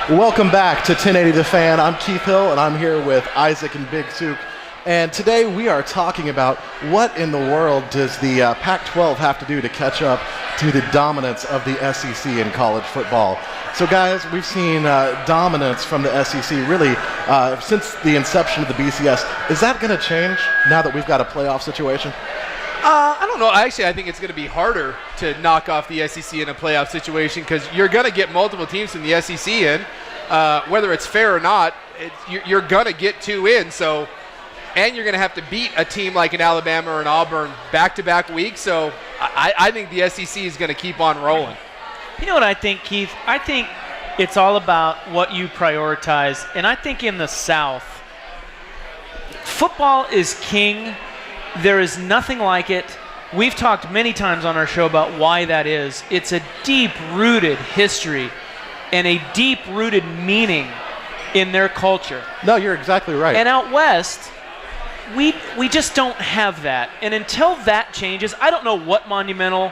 Welcome back to 1080 The Fan. I'm Keith Hill, and I'm here with Isaac and Big Souk. And today we are talking about what in the world does the Pac-12 have to do to catch up to the dominance of the SEC in college football. So guys, we've seen dominance from the SEC really since the inception of the BCS. Is that going to change now that we've got a playoff situation? I don't know. Actually, I think it's going to be harder to knock off the SEC in a playoff situation because you're going to get multiple teams from the SEC in. Whether it's fair or not, you're going to get two in. So, and you're going to have to beat a team like an Alabama or an Auburn back-to-back weeks. So I think the SEC is going to keep on rolling. You know what I think, Keith? I think it's all about what you prioritize. And I think in the South, football is king. There is nothing like it. We've talked many times on our show about why that is. It's a deep-rooted history and a deep-rooted meaning in their culture. No, you're exactly right. And out west, we just don't have that. And until that changes, I don't know what monumental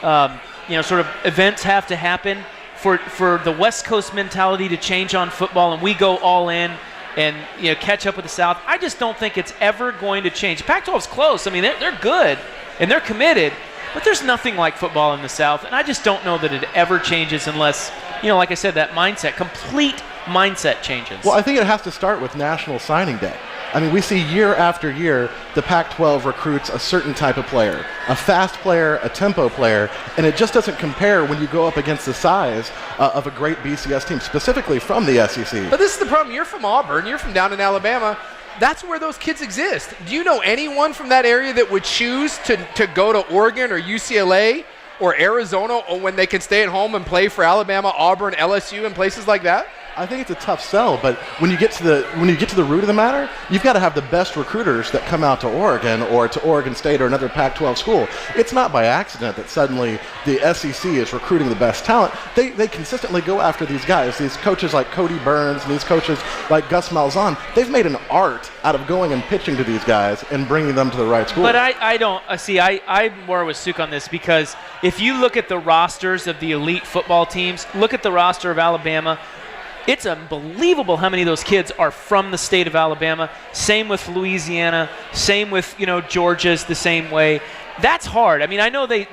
sort of events have to happen for the West Coast mentality to change on football and we go all in and catch up with the South. I just don't think it's ever going to change. Pac-12's close. I mean, they're good and they're committed, but there's nothing like football in the South, and I just don't know that it ever changes unless, like I said, that complete mindset changes. Well, I think it has to start with National Signing Day. I mean, we see year after year the Pac-12 recruits a certain type of player, a fast player, a tempo player, and it just doesn't compare when you go up against the size of a great BCS team, specifically from the SEC. But this is the problem. You're from Auburn. You're from down in Alabama. That's where those kids exist. Do you know anyone from that area that would choose to go to Oregon or UCLA or Arizona or when they can stay at home and play for Alabama, Auburn, LSU, and places like that? I think it's a tough sell, but when you get to the root of the matter, you've got to have the best recruiters that come out to Oregon or to Oregon State or another Pac-12 school. It's not by accident that suddenly the SEC is recruiting the best talent. They consistently go after these guys, these coaches like Cody Burns and these coaches like Gus Malzahn. They've made an art out of going and pitching to these guys and bringing them to the right school. But I don't see. I'm more with Souk on this because if you look at the rosters of the elite football teams, look at the roster of Alabama. It's unbelievable how many of those kids are from the state of Alabama. Same with Louisiana. Same with, Georgia's the same way. That's hard. I mean, I know they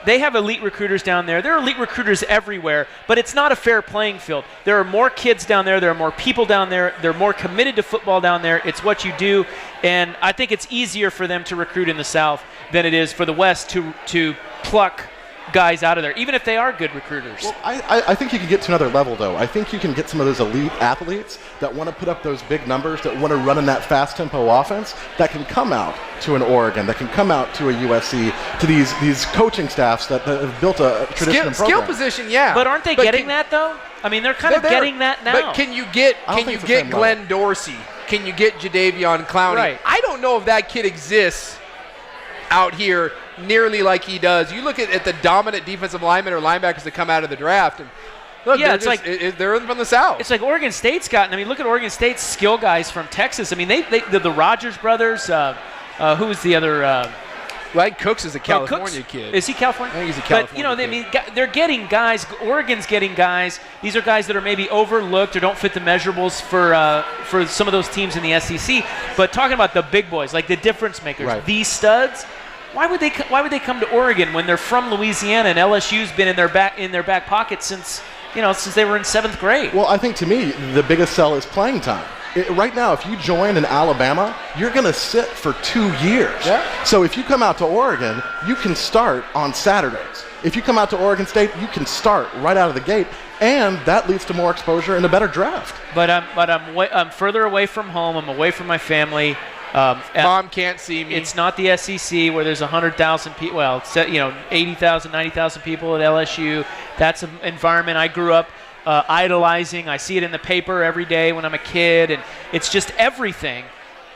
have elite recruiters down there. There are elite recruiters everywhere, but it's not a fair playing field. There are more kids down there. There are more people down there. They're more committed to football down there. It's what you do, and I think it's easier for them to recruit in the South than it is for the West to pluck guys out of there, even if they are good recruiters. Well, I think you can get to another level, though. I think you can get some of those elite athletes that want to put up those big numbers, that want to run in that fast tempo offense, that can come out to an Oregon, that can come out to a USC, to these coaching staffs that have built a tradition and program. Skill position, yeah. But aren't they getting that, though? I mean, they're kind of getting that now. But can you get Glenn Dorsey? Can you get Jadeveon Clowney? Right. I don't know if that kid exists out here nearly like he does. You look at the dominant defensive linemen or linebackers that come out of the draft, and look, yeah, they're from the South. It's like Oregon State's gotten. I mean, look at Oregon State's skill guys from Texas. I mean, the Rogers brothers. Who was the other? Like Cooks is a California kid. Is he California? I think he's a California kid. They're getting guys. Oregon's getting guys. These are guys that are maybe overlooked or don't fit the measurables for some of those teams in the SEC. But talking about the big boys, like the difference makers, right. These studs. Why would they come to Oregon when they're from Louisiana and LSU's been in their back pocket since they were in 7th grade? Well, I think to me the biggest sell is playing time. Right now, if you join in Alabama, you're going to sit for 2 years. Yeah. So if you come out to Oregon, you can start on Saturdays. If you come out to Oregon State, you can start right out of the gate, and that leads to more exposure and a better draft. But I'm further away from home. I'm away from my family. Mom can't see me. It's not the SEC where there's 100,000 people. Well, 80,000, 90,000 people at LSU. That's an environment I grew up idolizing. I see it in the paper every day when I'm a kid, and it's just everything.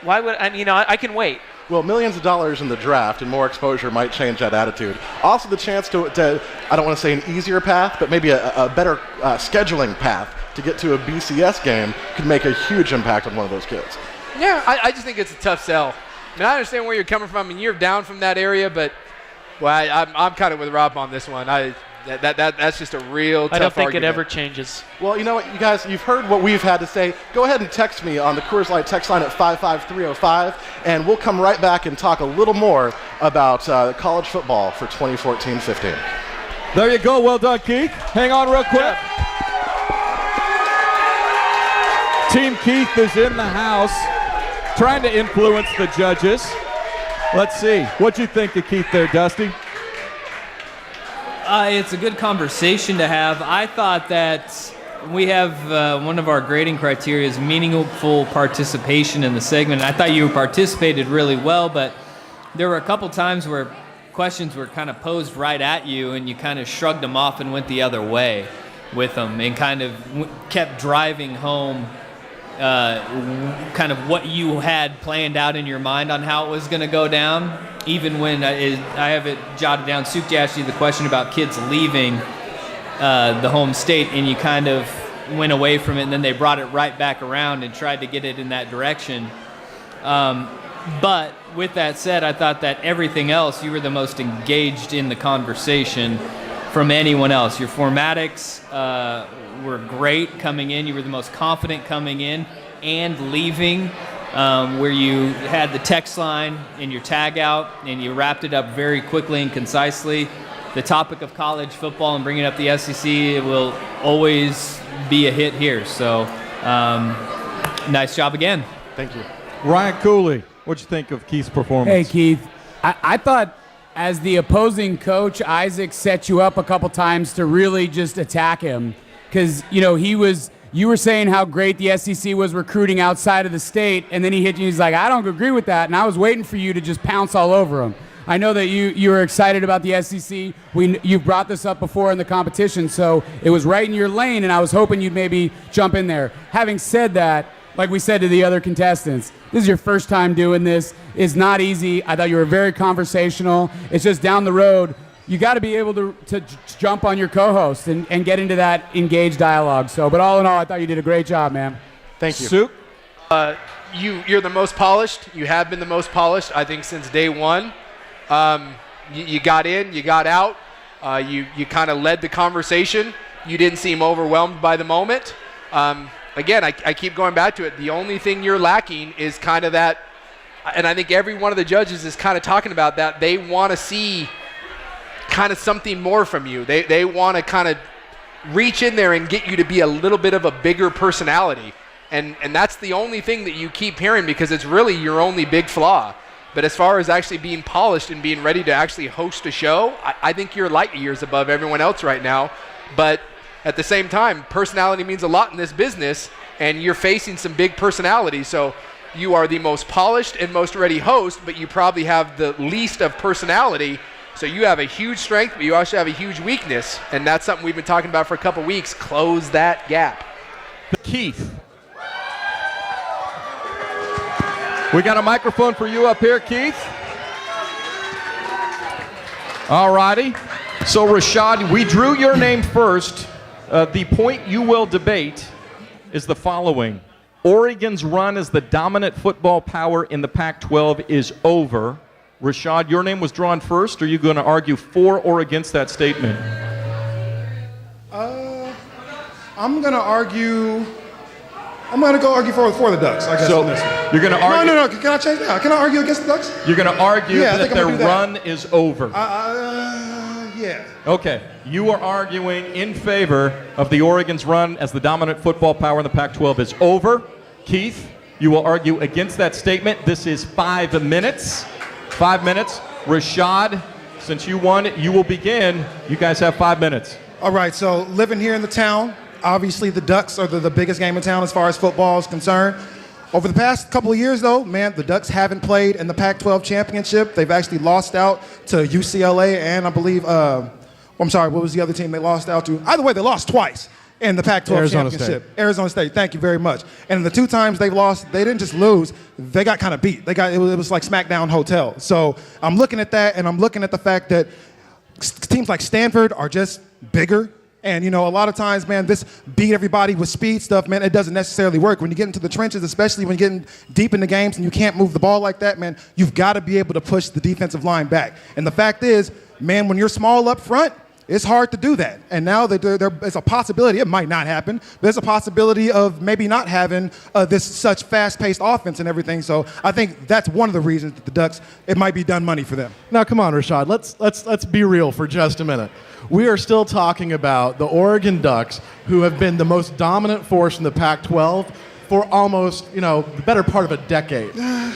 Why would I can wait. Well, millions of dollars in the draft and more exposure might change that attitude. Also, the chance to I don't want to say an easier path, but maybe a better scheduling path to get to a BCS game could make a huge impact on one of those kids. Yeah, I just think it's a tough sell. I mean, I understand where you're coming from, and you're down from that area, but I'm kind of with Rob on this one. That's just a real tough I don't think argument. it ever changes. Well, you know what, you guys, you've heard what we've had to say. Go ahead and text me on the Coors Light text line at 55305, and we'll come right back and talk a little more about college football for 2014-15. There you go. Well done, Keith. Hang on real quick. Team Keith is in the house trying to influence the judges. Let's see. What'd you think of Keith there, Dusty? It's a good conversation to have. I thought that we have one of our grading criteria is meaningful participation in the segment. I thought you participated really well, but there were a couple times where questions were kind of posed right at you and you kind of shrugged them off and went the other way with them and kind of kept driving home kind of what you had planned out in your mind on how it was going to go down. Even when I have it jotted down, Suk asked you the question about kids leaving the home state, and you kind of went away from it, and then they brought it right back around and tried to get it in that direction. But with that said, I thought that everything else, you were the most engaged in the conversation from anyone else. Your formatics were great coming in. You were the most confident coming in and leaving. Where you had the text line and your tag out and you wrapped it up very quickly and concisely. The topic of college football and bringing up the SEC, it will always be a hit here. So nice job again. Thank you. Ryan Cooley, what'd you think of Keith's performance? Hey, Keith. I thought as the opposing coach, Isaac set you up a couple times to really just attack him. Because, you know, you were saying how great the SEC was recruiting outside of the state, and then he hit you. He's like, I don't agree with that, and I was waiting for you to just pounce all over him. I know that you were excited about the SEC. You've brought this up before in the competition, so it was right in your lane, and I was hoping you'd maybe jump in there. Having said that, like we said to the other contestants, this is your first time doing this. It's not easy. I thought you were very conversational. It's just down the road. You got to be able to jump on your co-host and get into that engaged dialogue. So, but all in all, I thought you did a great job, man. Thank you. Suk? You're the most polished. You have been the most polished, I think, since day one. You got in, you got out. You kind of led the conversation. You didn't seem overwhelmed by the moment. Again, I keep going back to it. The only thing you're lacking is kind of that, and I think every one of the judges is kind of talking about that. They want to see kind of something more from you. They want to kind of reach in there and get you to be a little bit of a bigger personality. And that's the only thing that you keep hearing because it's really your only big flaw. But as far as actually being polished and being ready to actually host a show, I think you're light years above everyone else right now. But at the same time, personality means a lot in this business, and you're facing some big personalities. So you are the most polished and most ready host, but you probably have the least of personality. So you have a huge strength, but you also have a huge weakness, and that's something we've been talking about for a couple weeks. Close that gap. Keith. We got a microphone for you up here, Keith. All righty. So, Rashad, we drew your name first. The point you will debate is the following. Oregon's run as the dominant football power in the Pac-12 is over. Rashad, your name was drawn first. Are you going to argue for or against that statement? I'm going to argue. I'm going to go argue for the Ducks, I guess. So on this one. you're going to argue. No. Can I change that? Can I argue against the Ducks? You're going to argue Yeah, I that think I'm their gonna do that. run is over. Yeah. Okay. You are arguing in favor of the Oregon's run as the dominant football power in the Pac-12 is over. Keith, you will argue against that statement. This is 5 minutes. 5 minutes. Rashad, since you won, you will begin. You guys have 5 minutes. All right, so living here in the town, obviously the Ducks are the biggest game in town as far as football is concerned. Over the past couple of years, though, man, the Ducks haven't played in the Pac-12 championship. They've actually lost out to UCLA and I believe, I'm sorry, what was the other team they lost out to? Either way, they lost twice in the Pac-12 Arizona championship. State. Arizona State, thank you very much. And the 2 times they've lost, they didn't just lose, they got kind of beat. It was like SmackDown Hotel. So I'm looking at that, and I'm looking at the fact that teams like Stanford are just bigger. And, you know, a lot of times, man, this beat everybody with speed stuff, man, it doesn't necessarily work. When you get into the trenches, especially when you're getting deep in the games and you can't move the ball like that, man, you've got to be able to push the defensive line back. And the fact is, man, when you're small up front, It's hard to do that. And now there's a possibility, it might not happen, but there's a possibility of maybe not having this such fast-paced offense and everything. So I think that's one of the reasons that the Ducks, it might be done money for them. Now, come on, Rashad. Let's be real for just a minute. We are still talking about the Oregon Ducks, who have been the most dominant force in the Pac-12 for almost, the better part of a decade.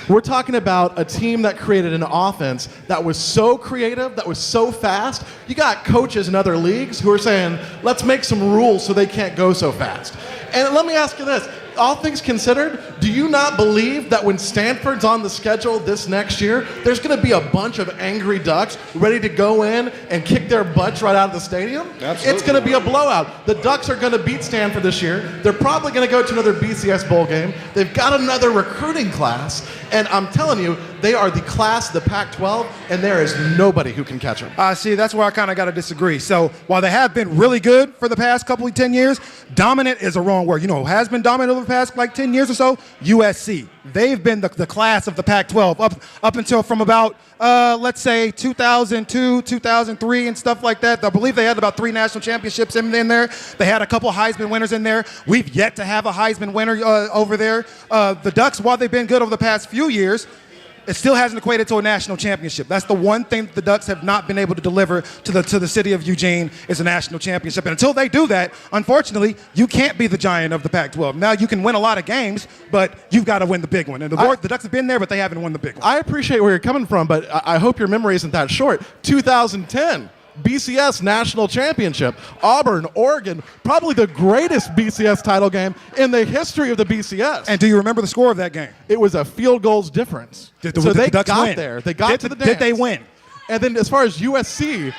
We're talking about a team that created an offense that was so creative, that was so fast. You got coaches in other leagues who are saying, let's make some rules so they can't go so fast. And let me ask you this. All things considered, do you not believe that when Stanford's on the schedule this next year, there's going to be a bunch of angry Ducks ready to go in and kick their butts right out of the stadium? Absolutely. It's going to be a blowout. The Ducks are going to beat Stanford this year. They're probably going to go to another BCS bowl game. They've got another recruiting class, and I'm telling you, they are the class of the Pac-12, and there is nobody who can catch them. See, that's where I kind of got to disagree. So while they have been really good for the past couple of 10 years, dominant is a wrong word. Who has been dominant over the past like 10 years or so? USC. They've been the class of the Pac-12 up until from about, let's say, 2002, 2003 and stuff like that. I believe they had about 3 national championships in there. They had a couple Heisman winners in there. We've yet to have a Heisman winner over there. The Ducks, while they've been good over the past few years, it still hasn't equated to a national championship. That's the one thing that the Ducks have not been able to deliver to the city of Eugene is a national championship. And until they do that, unfortunately, you can't be the giant of the Pac-12. Now, you can win a lot of games, but you've got to win the big one. And the Ducks have been there, but they haven't won the big one. I appreciate where you're coming from, but I hope your memory isn't that short. 2010. BCS National Championship. Auburn, Oregon, probably the greatest BCS title game in the history of the BCS. And do you remember the score of that game? It was a field goals difference. Did the they Ducks got win? there. They got to the dance. Did they win? And then as far as USC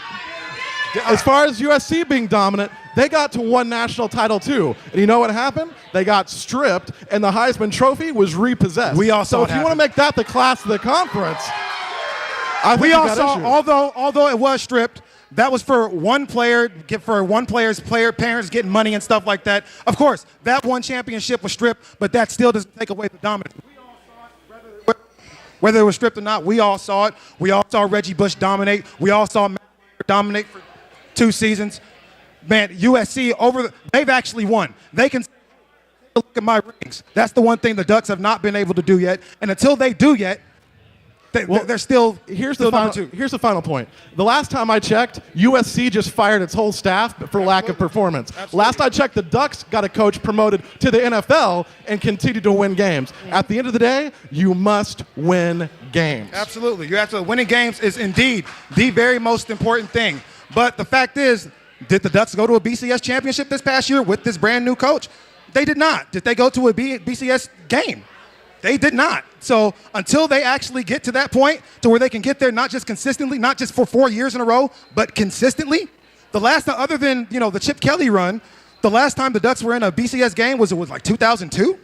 being dominant, they got to one national title too. And you know what happened? They got stripped, and the Heisman Trophy was repossessed. We all saw so it if you happen. want to make that the class of the conference, I think We you all got saw, issues. although it was stripped, that was for one player's parents getting money and stuff like that. Of course, that one championship was stripped, but that still doesn't take away the dominance. We all saw it, whether it was stripped or not. We all saw it. We all saw Reggie Bush dominate. We all saw Matt dominate for 2 seasons. Man, USC they've actually won. They can look at my rings. That's the one thing the Ducks have not been able to do yet. And until they do yet, they're still Here's still the number final, 2. here's the final point. The last time I checked, USC just fired its whole staff for lack of performance. Absolutely. Last I checked, the Ducks got a coach promoted to the NFL and continue to win games. At the end of the day, you must win games. Absolutely. You have to. Winning games is indeed the very most important thing. But the fact is, did the Ducks go to a BCS championship this past year with this brand new coach? They did not. Did they go to a BCS game? They did not. So until they actually get to that point to where they can get there, not just consistently, not just for 4 years in a row, but consistently, the last time, other than the Chip Kelly run, the last time the Ducks were in a BCS game was like 2002,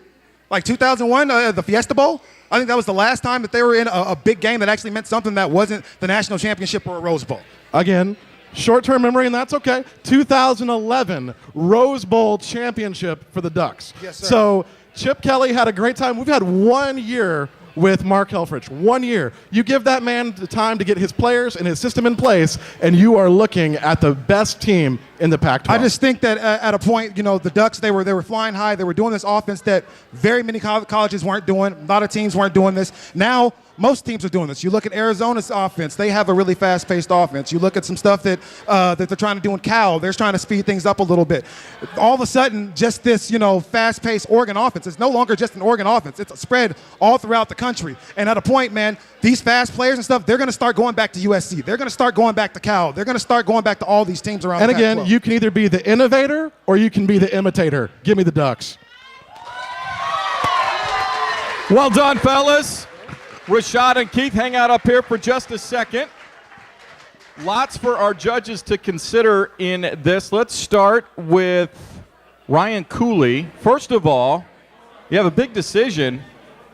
like 2001, the Fiesta Bowl. I think that was the last time that they were in a big game that actually meant something that wasn't the national championship or a Rose Bowl. Again, short-term memory, and that's okay. 2011 Rose Bowl championship for the Ducks. Yes, sir. So Chip Kelly had a great time. We've had 1 year with Mark Helfrich. 1 year. You give that man the time to get his players and his system in place, and you are looking at the best team in the Pac-12. I just think that at a point, the Ducks, they were flying high. They were doing this offense that very many colleges weren't doing. A lot of teams weren't doing this. Now, most teams are doing this. You look at Arizona's offense; they have a really fast-paced offense. You look at some stuff that they're trying to do in Cal. They're trying to speed things up a little bit. All of a sudden, just this fast-paced Oregon offense. It's no longer just an Oregon offense. It's spread all throughout the country. And at a point, man, these fast players and stuff, they're going to start going back to USC. They're going to start going back to Cal. They're going to start going back to all these teams around. And the again, Pac-12. you can either be the innovator or you can be the imitator. Give me the Ducks. Well done, fellas. Rashad and Keith, hang out up here for just a second. Lots for our judges to consider in this. Let's start with Ryan Cooley. First of all, you have a big decision.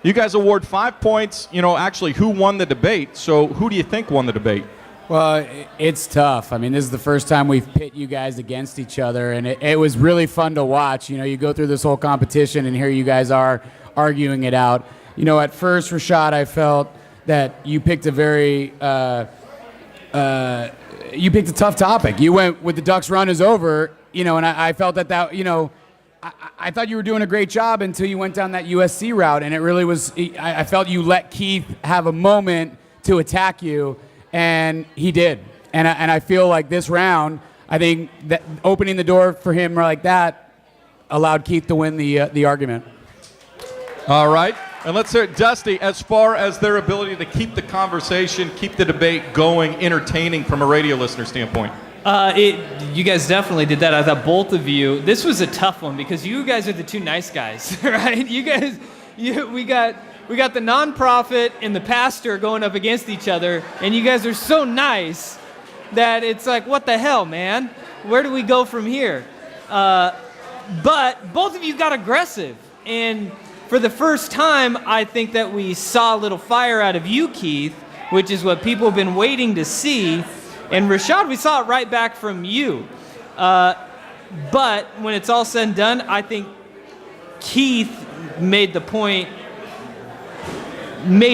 You guys award 5 points, actually who won the debate. So who do you think won the debate? Well, it's tough. I mean, this is the first time we've pit you guys against each other, and it was really fun to watch. You go through this whole competition, and here you guys are arguing it out. At first, Rashad, I felt that you picked a very you picked a tough topic. You went with the Ducks run is over, and I felt that, I thought you were doing a great job until you went down that USC route, and it really was, I felt you let Keith have a moment to attack you, and he did. And I feel like this round, I think that opening the door for him like that allowed Keith to win the argument. All right. And let's hear it, Dusty, as far as their ability to keep the conversation, keep the debate going, entertaining from a radio listener standpoint. You guys definitely did that. I thought both of you, this was a tough one because you guys are the two nice guys, right? You guys, we got the nonprofit and the pastor going up against each other, and you guys are so nice that it's like, what the hell, man? Where do we go from here? But both of you got aggressive, and for the first time, I think that we saw a little fire out of you, Keith, which is what people have been waiting to see. And Rashad, we saw it right back from you. But when it's all said and done, I think Keith made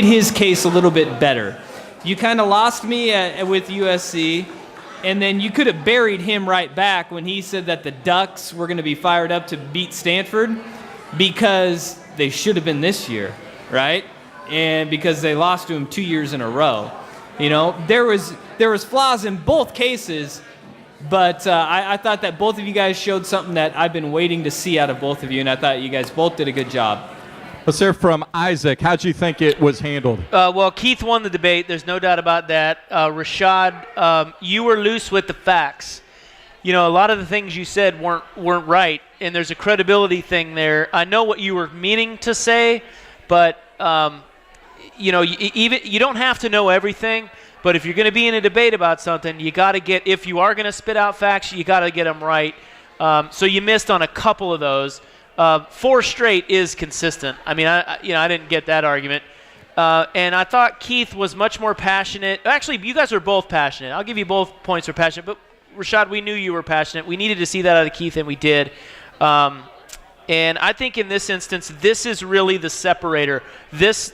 his case a little bit better. You kind of lost me with USC, and then you could have buried him right back when he said that the Ducks were going to be fired up to beat Stanford because they should have been this year, right? And because they lost to him 2 years in a row. There was flaws in both cases, but I thought that both of you guys showed something that I've been waiting to see out of both of you, and I thought you guys both did a good job. Let's hear from Isaac. How'd you think it was handled? Well, Keith won the debate. There's no doubt about that. Rashad, you were loose with the facts. A lot of the things you said weren't right, and there's a credibility thing there. I know what you were meaning to say, but you don't have to know everything. But if you're going to be in a debate about something, you got to if you are going to spit out facts, you got to get them right. So you missed on a couple of those. 4 straight is consistent. I mean, I didn't get that argument. And I thought Keith was much more passionate. Actually, you guys were both passionate. I'll give you both points for passionate. But Rashad, we knew you were passionate. We needed to see that out of Keith, and we did. And I think in this instance, this is really the separator. This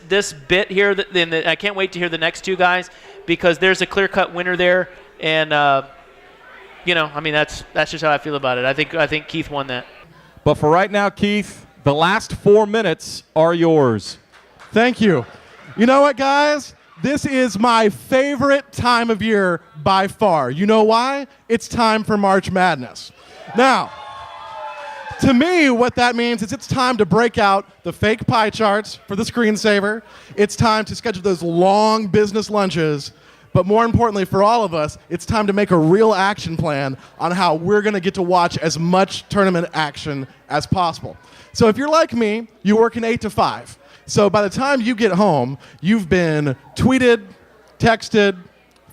bit here, I can't wait to hear the next two guys because there's a clear-cut winner there. And, that's just how I feel about it. I think Keith won that. But for right now, Keith, the last 4 minutes are yours. Thank you. You know what, guys? This is my favorite time of year by far. You know why? It's time for March Madness. Now, to me, what that means is it's time to break out the fake pie charts for the screensaver. It's time to schedule those long business lunches. But more importantly for all of us, it's time to make a real action plan on how we're going to get to watch as much tournament action as possible. So if you're like me, you work an 8 to 5. So by the time you get home, you've been tweeted, texted,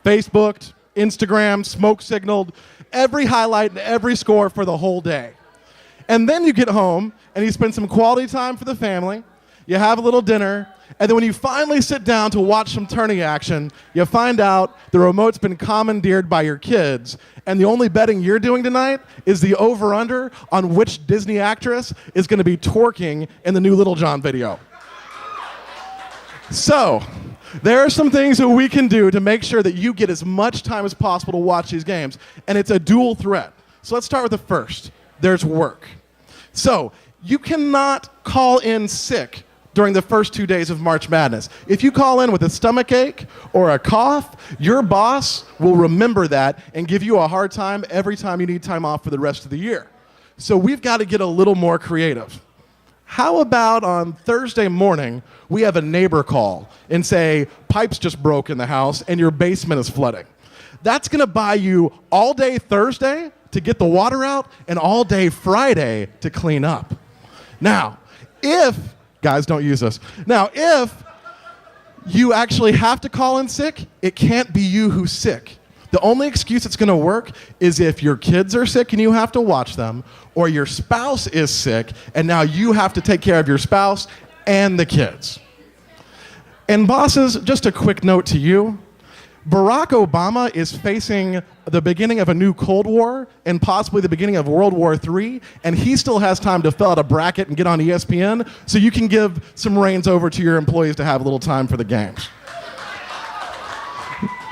Facebooked, Instagram, smoke signaled, every highlight and every score for the whole day. And then you get home and you spend some quality time for the family, you have a little dinner, and then when you finally sit down to watch some tourney action, you find out the remote's been commandeered by your kids, and the only betting you're doing tonight is the over-under on which Disney actress is going to be twerking in the new Little John video. So, there are some things that we can do to make sure that you get as much time as possible to watch these games, and it's a dual threat. So let's start with the first. There's work. So, you cannot call in sick during the first 2 days of March Madness. If you call in with a stomach ache or a cough, your boss will remember that and give you a hard time every time you need time off for the rest of the year. So we've got to get a little more creative. How about on Thursday morning, we have a neighbor call and say, pipes just broke in the house and your basement is flooding. That's going to buy you all day Thursday to get the water out and all day Friday to clean up. Now, guys, don't use this. Now, if you actually have to call in sick, it can't be you who's sick. The only excuse that's going to work is if your kids are sick and you have to watch them, or your spouse is sick and now you have to take care of your spouse and the kids. And bosses, just a quick note to you. Barack Obama is facing the beginning of a new Cold War and possibly the beginning of World War III, and he still has time to fill out a bracket and get on ESPN so you can give some reins over to your employees to have a little time for the games.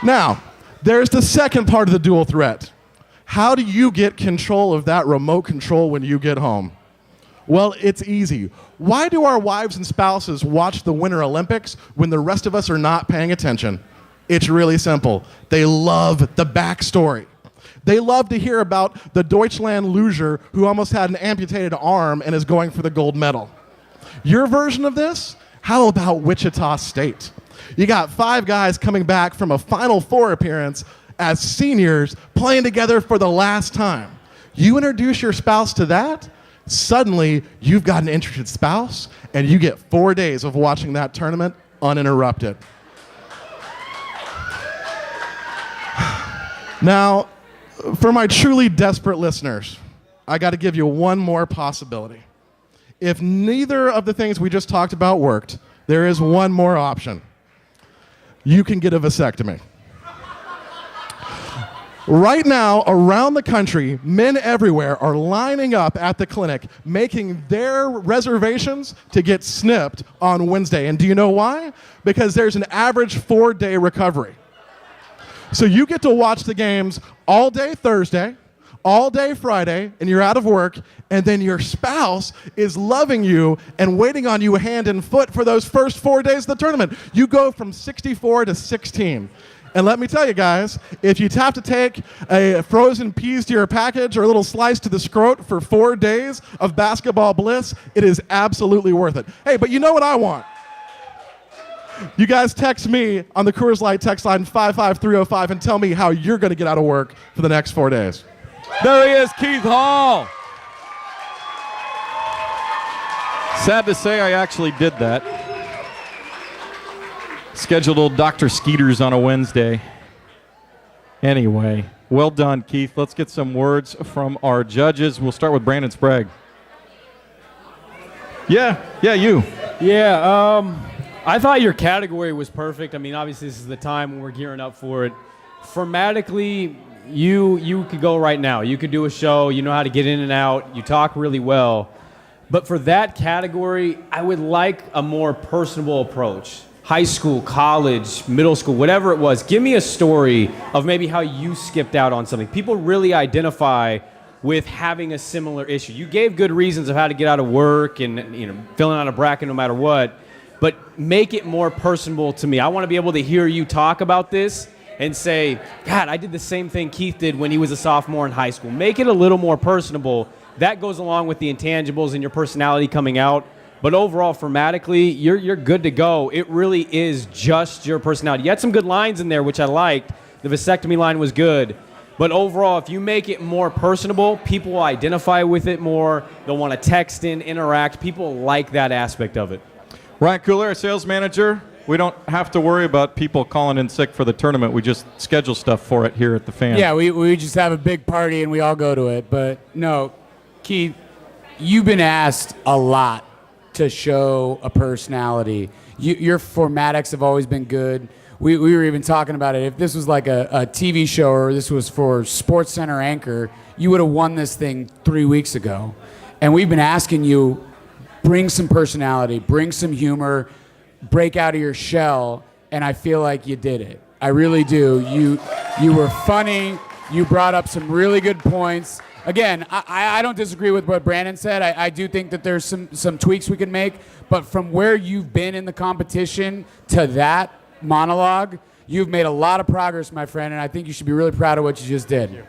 Now, There's the second part of the dual threat. How do you get control of that remote control when you get home? Well, it's easy. Why do our wives and spouses watch the Winter Olympics when the rest of us are not paying attention? It's really simple. They love the backstory. They love to hear about the Deutschland loser who almost had an amputated arm and is going for the gold medal. Your version of this? How about Wichita State? You got 5 guys coming back from a Final Four appearance as seniors playing together for the last time. You introduce your spouse to that, suddenly you've got an interested spouse, and you get 4 days of watching that tournament uninterrupted. Now, for my truly desperate listeners, I got to give you one more possibility. If neither of the things we just talked about worked, there is one more option. You can get a vasectomy. Right now, around the country, men everywhere are lining up at the clinic, making their reservations to get snipped on Wednesday. And do you know why? Because there's an average 4-day recovery. So you get to watch the games all day Thursday, all day Friday, and you're out of work, and then your spouse is loving you and waiting on you hand and foot for those first 4 days of the tournament. You go from 64 to 16. And let me tell you guys, if you have to take a frozen peas to your package or a little slice to the scrot for 4 days of basketball bliss, it is absolutely worth it. Hey, but you know what I want? You guys text me on the Coors Light text line 55305 and tell me how you're going to get out of work for the next 4 days. There he is, Keith Hall. Sad to say, I actually did that. Scheduled Dr. Skeeters on a Wednesday. Anyway, well done, Keith. Let's get some words from our judges. We'll start with Brandon Sprague. Yeah, you. Yeah, I thought your category was perfect. I mean, obviously this is the time when we're gearing up for it. Formatically, you could go right now. You could do a show. You know how to get in and out. You talk really well. But for that category, I would like a more personable approach. High school, college, middle school, whatever it was. Give me a story of maybe how you skipped out on something. People really identify with having a similar issue. You gave good reasons of how to get out of work and filling out a bracket no matter what, but make it more personable to me. I want to be able to hear you talk about this and say, God, I did the same thing Keith did when he was a sophomore in high school. Make it a little more personable. That goes along with the intangibles and your personality coming out. But overall, formatically, you're good to go. It really is just your personality. You had some good lines in there, which I liked. The vasectomy line was good. But overall, if you make it more personable, people will identify with it more. They'll want to text in, interact. People like that aspect of it. Ryan Cooler, our sales manager. We don't have to worry about people calling in sick for the tournament. We just schedule stuff for it here at the Fan. Yeah, we just have a big party and we all go to it. But no, Keith, you've been asked a lot to show a personality. Your formatics have always been good. We were even talking about it. If this was like a TV show or this was for SportsCenter anchor, you would have won this thing 3 weeks ago. And we've been asking you, bring some personality, bring some humor, break out of your shell, and I feel like you did it. I really do. You were funny. You brought up some really good points. Again, I don't disagree with what Brandon said. I do think that there's some tweaks we can make. But from where you've been in the competition to that monologue, you've made a lot of progress, my friend, and I think you should be really proud of what you just did.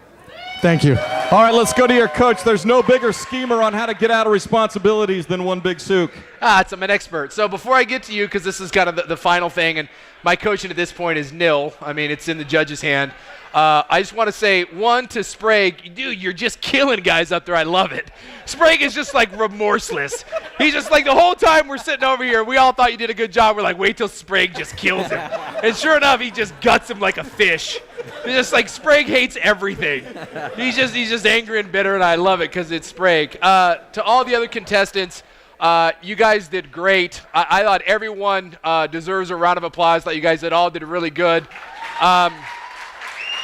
Thank you. All right, let's go to your coach. There's no bigger schemer on how to get out of responsibilities than one Big Sook. I'm an expert. So before I get to you, because this is kind of the final thing, and my coaching at this point is nil. I mean, it's in the judge's hand. I just want to say, one, to Sprague, dude, you're just killing guys up there. I love it. Sprague is just like remorseless. He's just like, the whole time we're sitting over here, we all thought you did a good job. We're like, wait till Sprague just kills him. And sure enough, he just guts him like a fish. It's just like Sprague hates everything. He's just angry and bitter, and I love it because it's Sprague. To all the other contestants, you guys did great. I thought everyone deserves a round of applause. I thought you guys all did really good.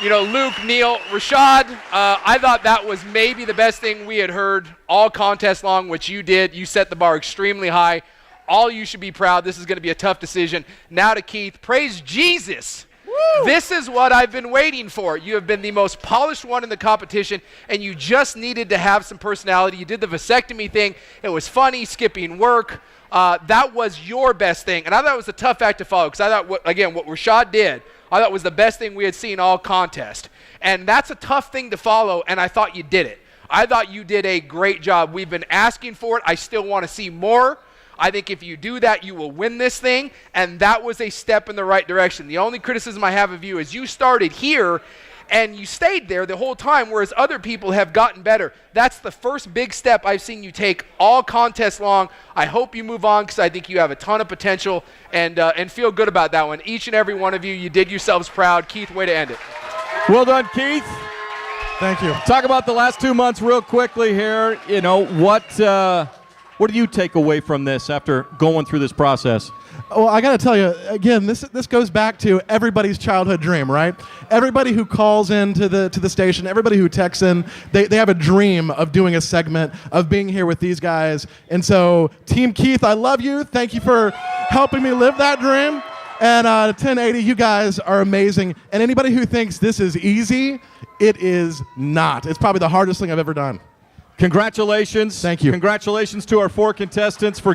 Luke, Neil, Rashad, I thought that was maybe the best thing we had heard all contest long, which you did. You set the bar extremely high. All you should be proud. This is going to be a tough decision. Now to Keith. Praise Jesus This is what I've been waiting for. You have been the most polished one in the competition, and you just needed to have some personality. You did the vasectomy thing. It was funny, skipping work. That was your best thing, and I thought it was a tough act to follow because I thought, what Rashad did, I thought was the best thing we had seen all contest. And that's a tough thing to follow, and I thought you did it. I thought you did a great job. We've been asking for it. I still want to see more. I think if you do that, you will win this thing, and that was a step in the right direction. The only criticism I have of you is you started here, and you stayed there the whole time, whereas other people have gotten better. That's the first big step I've seen you take all contest long. I hope you move on because I think you have a ton of potential, and feel good about that one. Each and every one of you, you did yourselves proud. Keith, way to end it. Well done, Keith. Thank you. Talk about the last 2 months real quickly here. You know, what do you take away from this after going through this process? Well, I got to tell you, again, this goes back to everybody's childhood dream, right? Everybody who calls in to the station, everybody who texts in, they have a dream of doing a segment, of being here with these guys. And so, Team Keith, I love you. Thank you for helping me live that dream. And 1080, you guys are amazing. And anybody who thinks this is easy, it is not. It's probably the hardest thing I've ever done. Congratulations. Thank you. Congratulations to our 4 contestants for